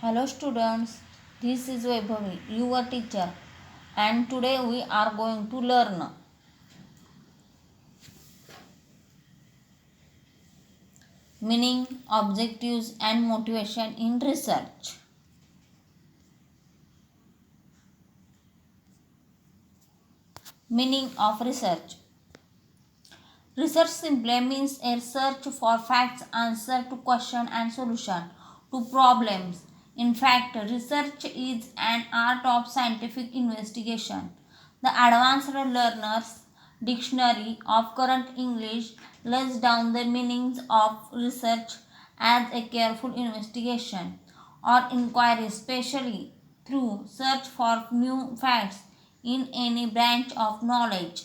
Hello students, this is Vaibhavi, your teacher, and today we are going to learn meaning, objectives and motivation in research. Meaning of research. Research simply means a search for facts, answer to question and solution to problems. In fact, research is an art of scientific investigation. The Advanced Learners Dictionary of Current English lays down the meanings of research as a careful investigation or inquiry, especially through search for new facts in any branch of knowledge.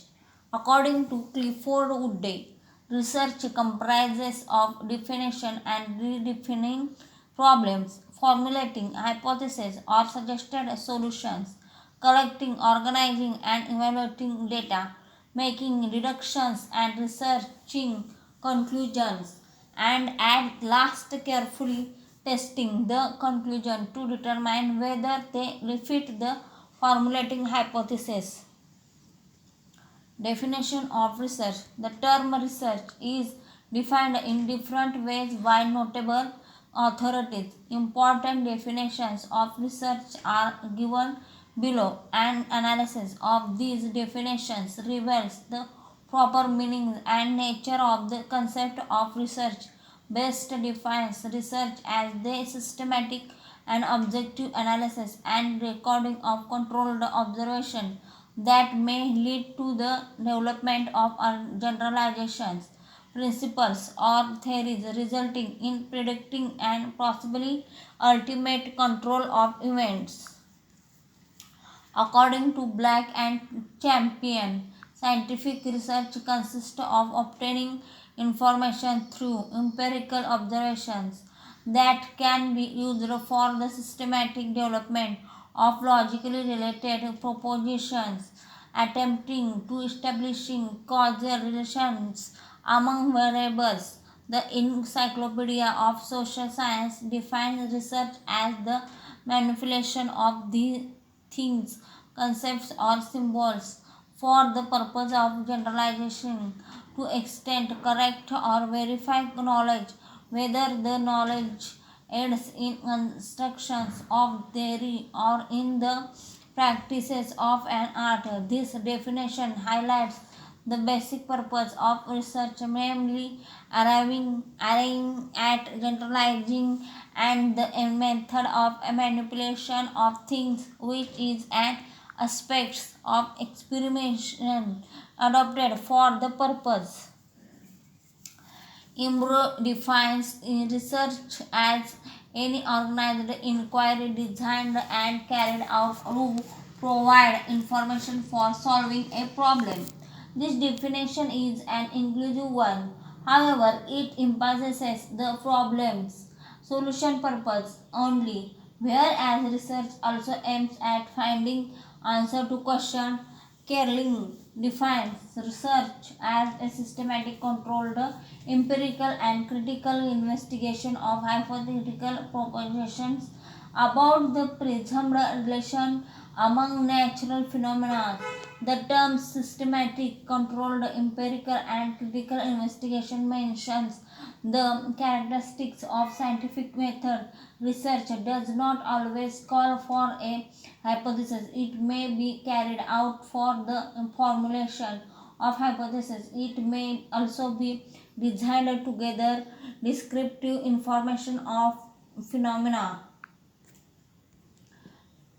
According to Clifford Woodley, research comprises of definition and redefining problems, formulating hypotheses or suggested solutions, collecting, organizing and evaluating data, making deductions and researching conclusions, and at last carefully testing the conclusion to determine whether they refit the formulating hypothesis. Definition of research. The term research is defined in different ways by notable authorities. Important definitions of research are given below. An analysis of these definitions reveals the proper meaning and nature of the concept of research. Best defines research as the systematic and objective analysis and recording of controlled observation that may lead to the development of generalizations, principles, or theories resulting in predicting and possibly ultimate control of events. According to Black and Champion, scientific research consists of obtaining information through empirical observations that can be used for the systematic development of logically related propositions, attempting to establishing causal relations among variables. The Encyclopedia of Social Science defines research as the manipulation of these things, concepts, or symbols for the purpose of generalization to extend, correct, or verify knowledge, whether the knowledge aids in constructions of theory or in the practices of an art. This definition highlights the basic purpose of research, namely arriving at generalizing and the method of manipulation of things, which is an aspect of experimentation adopted for the purpose. Imbro defines research as any organized inquiry designed and carried out to provide information for solving a problem. This definition is an inclusive one. However, it emphasizes the problem's solution purpose only, whereas research also aims at finding answer to question. Kerling defines research as a systematic, controlled, empirical, and critical investigation of hypothetical propositions about the presumed relation among natural phenomena. The terms systematic, controlled, empirical, and critical investigation mentions the characteristics of scientific method. Research does not always call for a hypothesis. It may be carried out for the formulation of hypothesis. It may also be designed to gather descriptive information of phenomena.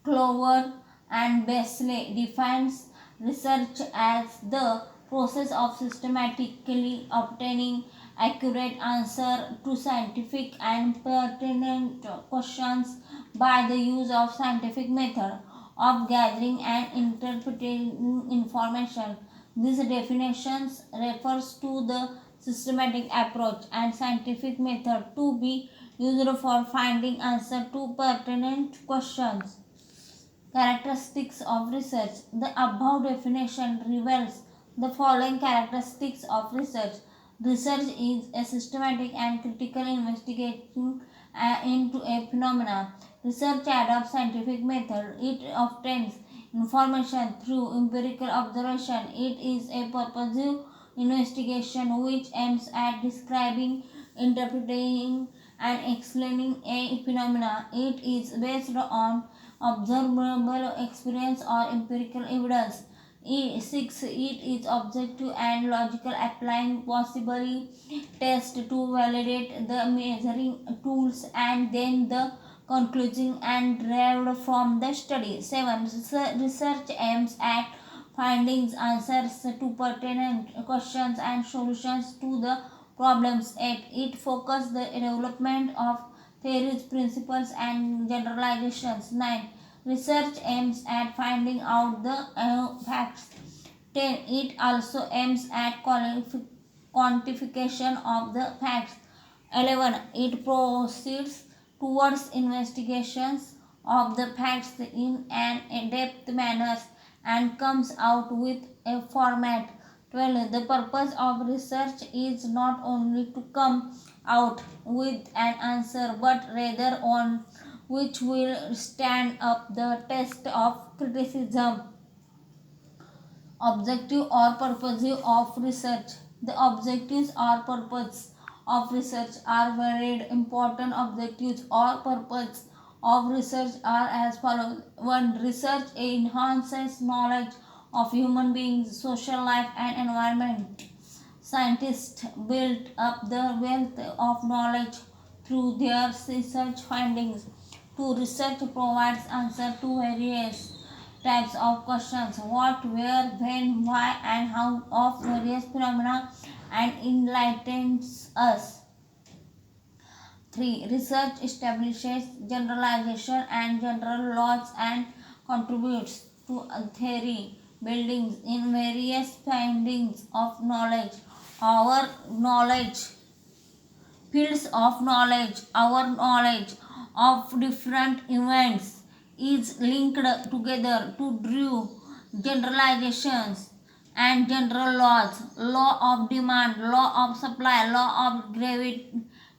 Clover and Besley defines research as the process of systematically obtaining accurate answer to scientific and pertinent questions by the use of scientific method of gathering and interpreting information. This definition refers to the systematic approach and scientific method to be used for finding answer to pertinent questions. Characteristics of research. The above definition reveals the following characteristics of research. Research is a systematic and critical investigation into a phenomena. Research adopts scientific method. It obtains information through empirical observation. It is a purposive investigation which aims at describing, interpreting, and explaining a phenomena. It is based on observable experience or empirical evidence. 6. It is objective and logical, applying possibly tests to validate the measuring tools and then the conclusion and derived from the study. 7. Research aims at findings, answers to pertinent questions and solutions to the problems. 8. It focuses the development of theories, principles and generalizations. 9. Research aims at finding out the facts. 10. It also aims at quantification of the facts. 11. It proceeds towards investigations of the facts in an in-depth manner and comes out with a format. 12. The purpose of research is not only to come out with an answer but rather on which will stand up the test of criticism. Objective or purpose of research. The objectives or purpose of research are varied. Important objectives or purpose of research are as follows. 1. Research enhances knowledge of human beings, social life and environment. Scientists build up the wealth of knowledge through their research findings. 2. Research provides answers to various types of questions: what, where, when, why, and how of various phenomena and enlightens us. 3. Research establishes generalization and general laws and contributes to theory buildings in various findings of knowledge. Our knowledge, fields of knowledge, our knowledge of different events is linked together to draw generalizations and general laws: law of demand, law of supply, law of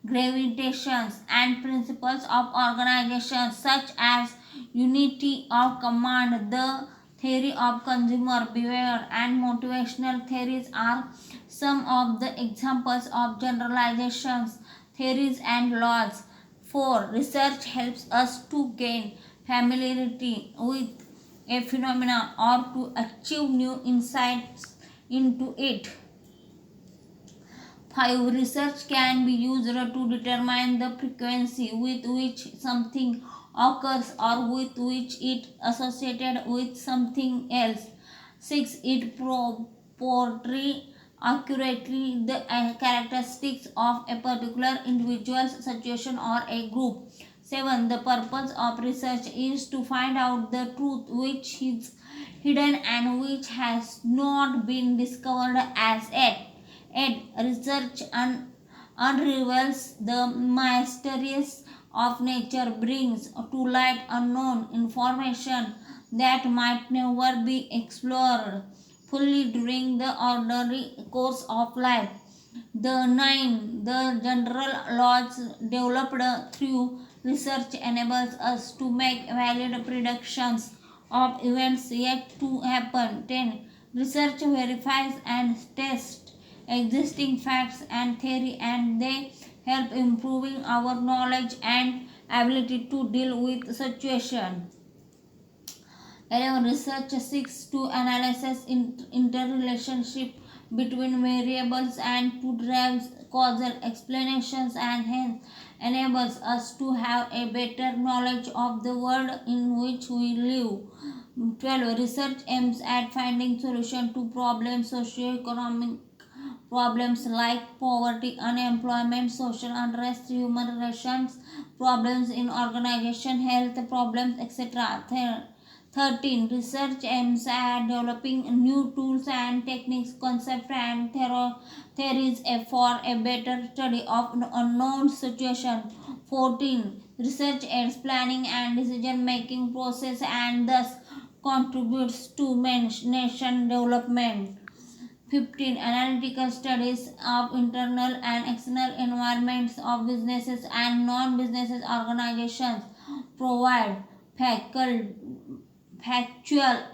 gravitations, and principles of organization such as unity of command. The theory of consumer behavior and motivational theories are some of the examples of generalizations, theories, and laws. 4. Research helps us to gain familiarity with a phenomena or to achieve new insights into it. 5. Research can be used to determine the frequency with which something occurs or with which it associated with something else. 6. It portrays accurately the characteristics of a particular individual's situation or a group. 7. The purpose of research is to find out the truth which is hidden and which has not been discovered as yet. 8. Research unravels the mysteries of nature, brings to light unknown information that might never be explored fully during the ordinary course of life. The 9. The general laws developed through research enables us to make valid predictions of events yet to happen. 10. Research verifies and tests existing facts and theory, and they help improving our knowledge and ability to deal with situations. 11. Research seeks to analyze interrelationship between variables and to derive causal explanations, and hence enables us to have a better knowledge of the world in which we live. 12. Research aims at finding solutions to problems, socio-economic problems like poverty, unemployment, social unrest, human relations problems in organization, health problems, etc. 13. Research aims at developing new tools and techniques, concepts, and theories for a better study of unknown situations. 14. Research aids planning and decision making process and thus contributes to nation development. 15. Analytical studies of internal and external environments of businesses and non-business organizations provide factual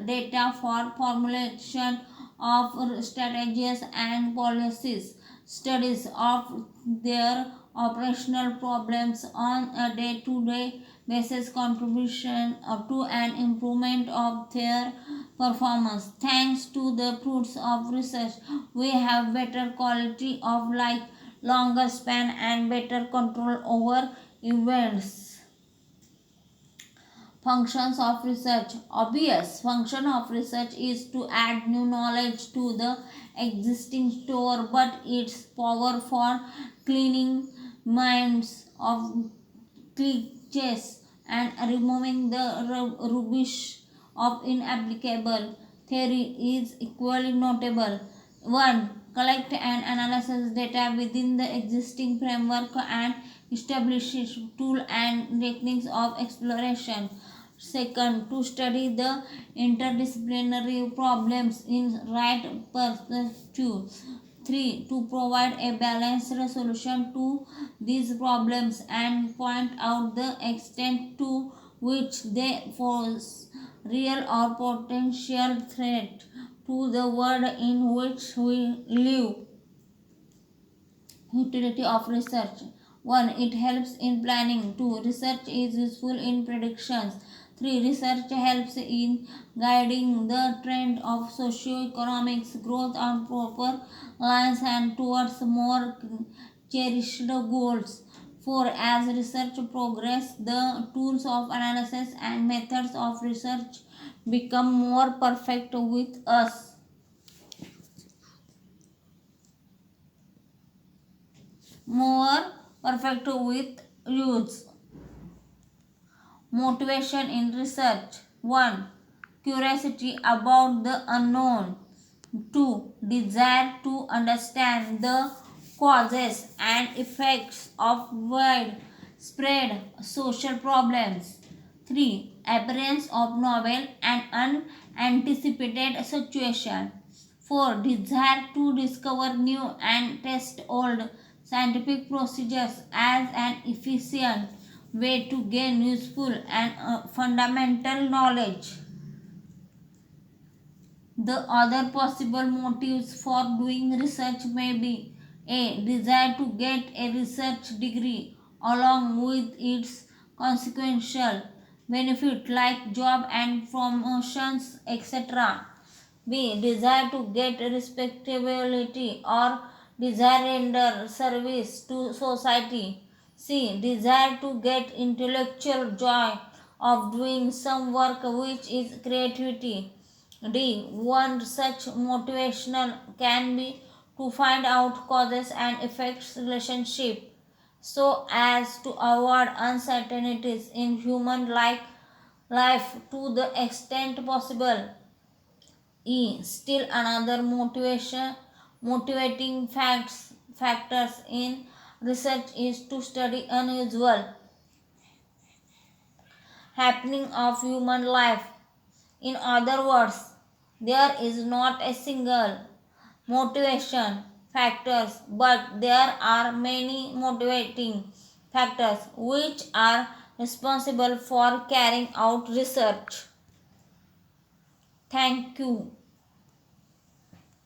data for formulation of strategies and policies. Studies of their operational problems on a day-to-day basis contribution to an improvement of their performance. Thanks to the fruits of research, we have better quality of life, longer span, and better control over events. Functions of research. Obvious function of research is to add new knowledge to the existing store, but its power for cleaning minds of glitches and removing the rubbish of inapplicable theory is equally notable. 1. Collect and analyze data within the existing framework and establish tools and techniques of exploration. Second, to study the interdisciplinary problems in right perspective. 3. To provide a balanced solution to these problems and point out the extent to which they pose real or potential threat to the world in which we live. Utility of research. 1. It helps in planning. 2. Research is useful in predictions. 3. Research helps in guiding the trend of socio-economic growth on proper lines and towards more cherished goals. 4. As research progresses, the tools of analysis and methods of research become more perfect with us. More perfect with use. Motivation in research. 1. Curiosity about the unknown. 2. Desire to understand the causes and effects of widespread social problems. 3. Appearance of novel and unanticipated situations. 4. Desire to discover new and test old scientific procedures as an efficient way to gain useful and fundamental knowledge. The other possible motives for doing research may be a. Desire to get a research degree along with its consequential benefit like job and promotions, etc. B. Desire to get respectability or desire render service to society. C. Desire to get intellectual joy of doing some work which is creativity. D. One such motivational can be to find out causes and effects relationship so as to avoid uncertainties in human life to the extent possible. E. Still another motivating factors in research is to study unusual happening of human life. In other words, there is not a single motivation factors, but there are many motivating factors which are responsible for carrying out research. Thank you.